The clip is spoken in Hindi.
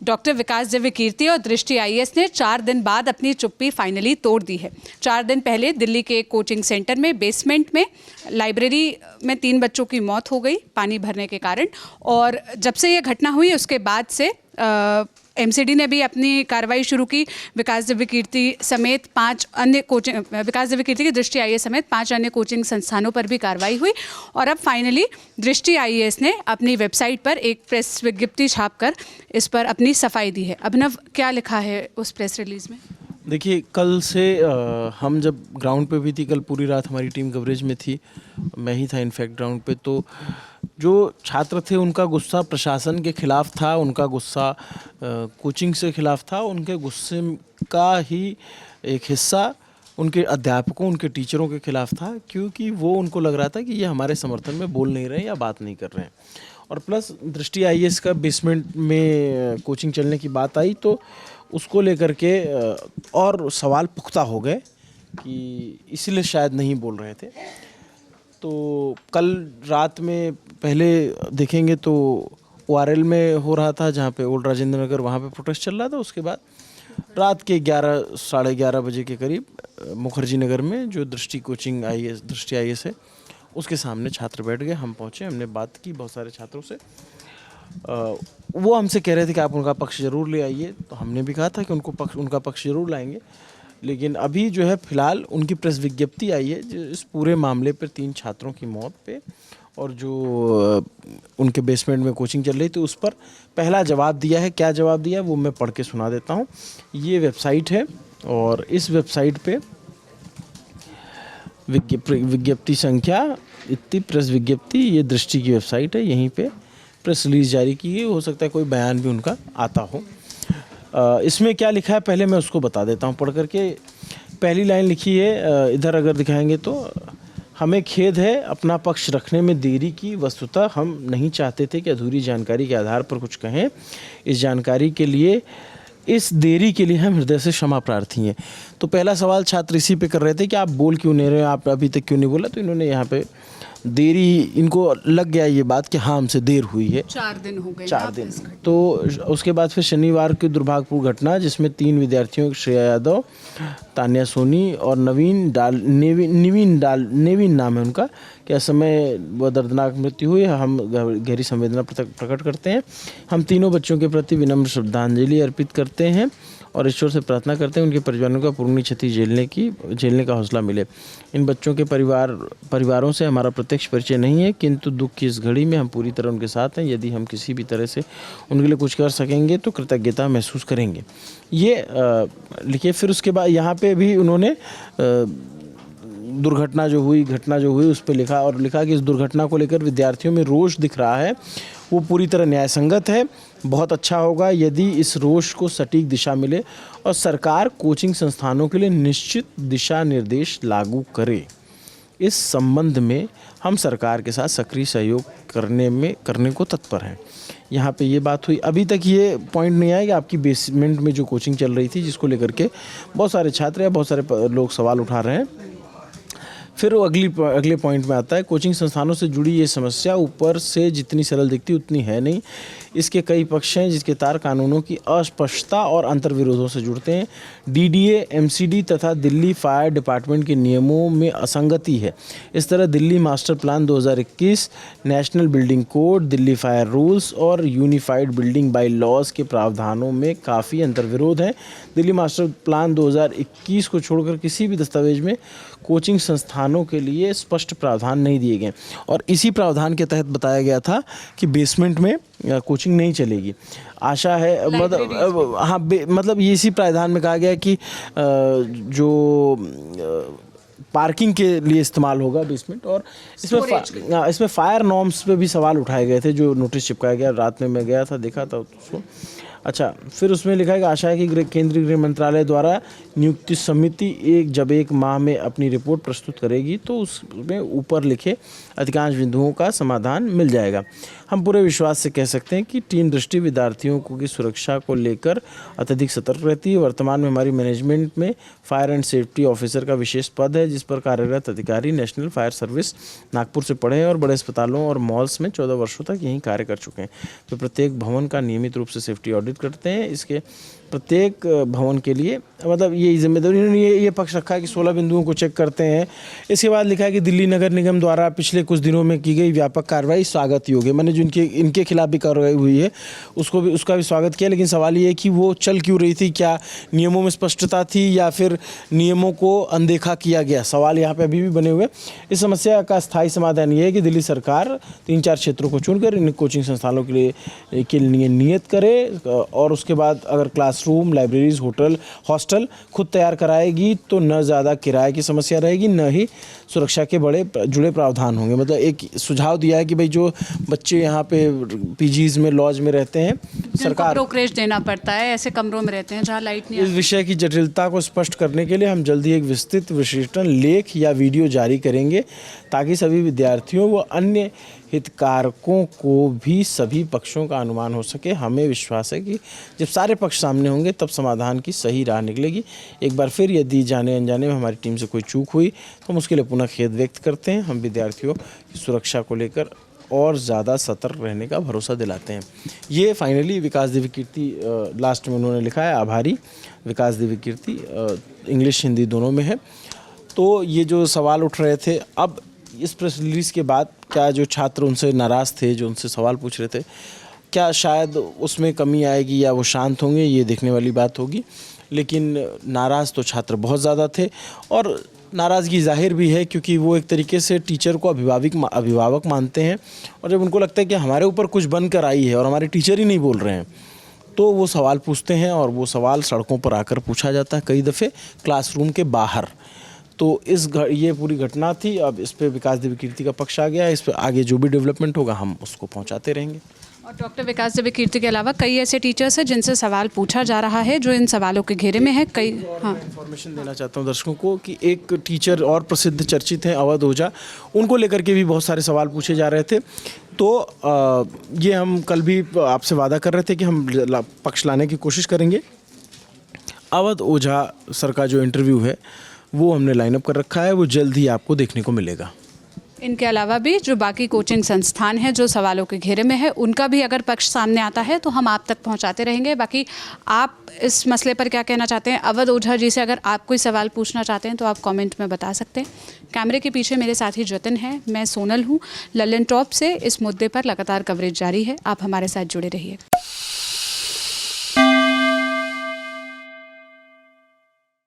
डॉक्टर विकास दिव्य कीर्ति और दृष्टि आईएएस ने 4 दिन बाद अपनी चुप्पी फाइनली तोड़ दी है। 4 दिन पहले दिल्ली के एक कोचिंग सेंटर में बेसमेंट में लाइब्रेरी में 3 बच्चों की मौत हो गई पानी भरने के कारण, और जब से ये घटना हुई उसके बाद से एमसीडी ने भी अपनी कार्रवाई शुरू की। विकास दिव्य कीर्ति समेत 5 अन्य कोचिंग विकास दिव्य कीर्ति की दृष्टि आईएएस समेत 5 अन्य कोचिंग संस्थानों पर भी कार्रवाई हुई, और अब फाइनली दृष्टि आईएएस ने अपनी वेबसाइट पर एक प्रेस विज्ञप्ति छापकर इस पर अपनी सफाई दी है। अभिनव, क्या लिखा है उस प्रेस रिलीज में? देखिए, कल से हम जब ग्राउंड पे भी थी, कल पूरी रात हमारी टीम कवरेज में थी, मैं ही था इनफैक्ट ग्राउंड पे, तो जो छात्र थे उनका गुस्सा प्रशासन के खिलाफ था, उनका गुस्सा कोचिंग से खिलाफ था, उनके गुस्से का ही एक हिस्सा उनके अध्यापकों, उनके टीचरों के खिलाफ था, क्योंकि वो उनको लग रहा था कि ये हमारे समर्थन में बोल नहीं रहे हैं या बात नहीं कर रहे हैं। और प्लस दृष्टि आईएएस का बेसमेंट में कोचिंग चलने की बात आई तो उसको लेकर के और सवाल पुख्ता हो गए कि इसलिए शायद नहीं बोल रहे थे। तो कल रात में पहले देखेंगे तो ओआरएल में हो रहा था, जहाँ पे ओल्ड राजेंद्र नगर, वहाँ पे प्रोटेस्ट चल रहा था। उसके बाद रात के 11 साढ़े 11 बजे के करीब मुखर्जी नगर में जो दृष्टि कोचिंग आईएएस दृष्टि आईएएस है उसके सामने छात्र बैठ गए। हम पहुँचे, हमने बात की बहुत सारे छात्रों से। वो हमसे कह रहे थे कि आप उनका पक्ष ज़रूर ले आइए, तो हमने भी कहा था कि उनका पक्ष ज़रूर लाएंगे। लेकिन अभी जो है फ़िलहाल उनकी प्रेस विज्ञप्ति आई है जो इस पूरे मामले पर 3 छात्रों की मौत पे और जो उनके बेसमेंट में कोचिंग चल रही थी उस पर पहला जवाब दिया है। क्या जवाब दिया है वो मैं पढ़ के सुना देता हूँ। ये वेबसाइट है और इस वेबसाइट पे विज्ञप्ति संख्या इतनी प्रेस विज्ञप्ति, ये दृष्टि की वेबसाइट है, यहीं पे प्रेस रिलीज जारी की गई। हो सकता है कोई बयान भी उनका आता हो। इसमें क्या लिखा है पहले मैं उसको बता देता हूँ पढ़ करके। पहली लाइन लिखी है, इधर अगर दिखाएंगे तो, हमें खेद है अपना पक्ष रखने में देरी की। वस्तुतः हम नहीं चाहते थे कि अधूरी जानकारी के आधार पर कुछ कहें। इस देरी के लिए हम हृदय से क्षमा प्रार्थी हैं। तो पहला सवाल छात्र इसी पे कर रहे थे कि आप बोल क्यों नहीं रहे, आप अभी तक क्यों नहीं बोला। तो इन्होंने यहाँ पे देरी, इनको लग गया ये बात कि हाँ हमसे देर हुई है। 4 दिन हो गए। 4 दिन। तो उसके बाद फिर शनिवार की दुर्भाग्यपूर्ण घटना जिसमें 3 विद्यार्थियों, श्रेया यादव, तान्या सोनी और नेविन नाम है उनका, क्या समय वह दर्दनाक मृत्यु हुई। हम गहरी संवेदना प्रकट करते हैं। हम तीनों बच्चों के प्रति विनम्र श्रद्धांजलि अर्पित करते हैं और ईश्वर से प्रार्थना करते हैं उनके परिवारों का पूर्ण क्षति झेलने का हौसला मिले। इन बच्चों के परिवारों से हमारा प्रत्यक्ष परिचय नहीं है, किंतु दुख की इस घड़ी में हम पूरी तरह उनके साथ हैं। यदि हम किसी भी तरह से उनके लिए कुछ कर सकेंगे तो कृतज्ञता महसूस करेंगे। ये लिखिए। फिर उसके बाद यहाँ पे भी उन्होंने घटना जो हुई उस पर लिखा और लिखा कि इस दुर्घटना को लेकर विद्यार्थियों में रोष दिख रहा है, वो पूरी तरह न्यायसंगत है। बहुत अच्छा होगा यदि इस रोष को सटीक दिशा मिले और सरकार कोचिंग संस्थानों के लिए निश्चित दिशा निर्देश लागू करे। इस संबंध में हम सरकार के साथ सक्रिय सहयोग करने को तत्पर हैं। यहाँ पे ये बात हुई। अभी तक ये पॉइंट नहीं आया कि आपकी बेसमेंट में जो कोचिंग चल रही थी जिसको लेकर के बहुत सारे छात्र या बहुत सारे लोग सवाल उठा रहे हैं। फिर वो अगले पॉइंट में आता है, कोचिंग संस्थानों से जुड़ी ये समस्या ऊपर से जितनी सरल दिखती उतनी है नहीं। इसके कई पक्ष हैं जिसके तार कानूनों की अस्पष्टता और अंतर्विरोधों से जुड़ते हैं। डीडीए, एमसीडी तथा दिल्ली फायर डिपार्टमेंट के नियमों में असंगति है। इस तरह Delhi master plan 2021, national building code, Delhi fire rules और यूनिफाइड बिल्डिंग बाई लॉज के प्रावधानों में काफ़ी अंतर्विरोध हैं। दिल्ली मास्टर प्लान 2021 को छोड़कर किसी भी दस्तावेज में कोचिंग संस्थानों के लिए स्पष्ट प्रावधान नहीं दिए गए और इसी प्रावधान के तहत बताया गया था कि बेसमेंट में कोचिंग नहीं चलेगी। आशा है मतलब ये इसी प्रावधान में कहा गया कि जो पार्किंग के लिए इस्तेमाल होगा बेसमेंट। और इसमें फायर नॉर्म्स पे भी सवाल उठाए गए थे जो नोटिस चिपकाया गया। रात में मैं गया था, देखा था उसको। अच्छा, फिर उसमें लिखा है कि आशा है कि केंद्रीय गृह मंत्रालय द्वारा नियुक्त समिति जब एक माह में अपनी रिपोर्ट प्रस्तुत करेगी तो उसमें ऊपर लिखे अधिकांश बिंदुओं का समाधान मिल जाएगा। हम पूरे विश्वास से कह सकते हैं कि टीम दृष्टि विद्यार्थियों की सुरक्षा को लेकर अत्यधिक सतर्क रहती है। वर्तमान में हमारी मैनेजमेंट में फायर एंड सेफ्टी ऑफिसर का विशेष पद है इस पर कार्यरत अधिकारी नेशनल फायर सर्विस नागपुर से पढ़े हैं और बड़े अस्पतालों और मॉल्स में 14 वर्षों तक यहीं कार्य कर चुके हैं। वे प्रत्येक भवन का नियमित रूप से सेफ्टी ऑडिट करते हैं। इसके प्रत्येक भवन के लिए मतलब ये जिम्मेदारी उन्होंने ये पक्ष रखा है कि 16 बिंदुओं को चेक करते हैं। इसके बाद लिखा है कि दिल्ली नगर निगम द्वारा पिछले कुछ दिनों में की गई व्यापक कार्रवाई स्वागत योग्य है। मैंने जो इनके खिलाफ भी कार्रवाई हुई है उसका भी स्वागत किया, लेकिन सवाल ये है कि वो चल क्यों रही थी, क्या नियमों में स्पष्टता थी या फिर नियमों को अनदेखा किया गया, सवाल यहाँ पे अभी भी बने हुए। इस समस्या का स्थायी समाधान ये है कि दिल्ली सरकार 3-4 क्षेत्रों को चुनकर इन कोचिंग संस्थानों के लिए नियत करे और उसके बाद अगर क्लासरूम, लाइब्रेरीज, होटल, हॉस्टल खुद तैयार कराएगी तो न ज़्यादा किराए की समस्या रहेगी, न ही सुरक्षा के बड़े जुड़े प्रावधान होंगे। मतलब एक सुझाव दिया है कि भाई जो बच्चे यहाँ पे पीजीज में, लॉज में रहते हैं, सरकार ब्रोकरेज देना पड़ता है, ऐसे कमरों में रहते हैं जहाँ लाइट नहीं इस विषय की जटिलता को स्पष्ट करने के लिए हम जल्दी एक विस्तृत विश्लेषण लेख या वीडियो जारी करेंगे ताकि सभी विद्यार्थियों व अन्य हितधारकों को भी सभी पक्षों का अनुमान हो सके। हमें विश्वास है कि जब सारे पक्ष सामने होंगे तब समाधान की सही राह निकलेगी। एक बार फिर यदि जाने अनजाने में हमारी टीम से कोई चूक हुई तो हम उसके लिए पुनः खेद व्यक्त करते हैं। हम विद्यार्थियों की सुरक्षा को लेकर और ज़्यादा सतर्क रहने का भरोसा दिलाते हैं। ये फाइनली विकास दिव्य कीर्ति लास्ट में उन्होंने लिखा है, आभारी विकास दिव्य कीर्ति, इंग्लिश हिंदी दोनों में है। तो ये जो सवाल उठ रहे थे, अब इस प्रेस रिलीज़ के बाद क्या जो छात्र उनसे नाराज़ थे, जो उनसे सवाल पूछ रहे थे, क्या शायद उसमें कमी आएगी या वो शांत होंगे, ये देखने वाली बात होगी। लेकिन नाराज़ तो छात्र बहुत ज़्यादा थे और नाराज़गी जाहिर भी है क्योंकि वो एक तरीके से टीचर को अभिभावक मानते हैं और जब उनको लगता है कि हमारे ऊपर कुछ बन कर आई है और हमारे टीचर ही नहीं बोल रहे हैं तो वो सवाल पूछते हैं और वो सवाल सड़कों पर आकर पूछा जाता है, कई दफ़े क्लासरूम के बाहर। तो ये पूरी घटना थी। अब इस पे विकास दिव्य कीर्ति का पक्ष आ गया है। इस पे आगे जो भी डेवलपमेंट होगा हम उसको पहुंचाते रहेंगे। और डॉक्टर विकास दिव्य कीर्ति के अलावा कई ऐसे टीचर्स हैं जिनसे सवाल पूछा जा रहा है जो इन सवालों के घेरे में है। कई इन्फॉर्मेशन देना चाहता हूं दर्शकों को कि एक टीचर और प्रसिद्ध चर्चित हैं अवध ओझा, उनको लेकर के भी बहुत सारे सवाल पूछे जा रहे थे। तो ये हम कल भी आपसे वादा कर रहे थे कि हम पक्ष लाने की कोशिश करेंगे। अवध ओझा सर का जो इंटरव्यू है वो हमने लाइनअप कर रखा है, वो जल्द ही आपको देखने को मिलेगा। इनके अलावा भी जो बाकी कोचिंग संस्थान हैं जो सवालों के घेरे में है, उनका भी अगर पक्ष सामने आता है तो हम आप तक पहुंचाते रहेंगे। बाकी आप इस मसले पर क्या कहना चाहते हैं अवध ओझा जी से, अगर आप कोई सवाल पूछना चाहते हैं तो आप कमेंट में बता सकते हैं। कैमरे के पीछे मेरे साथी जतिन है, मैं सोनल हूँ। लल्लन टॉप से इस मुद्दे पर लगातार कवरेज जारी है, आप हमारे साथ जुड़े रहिए।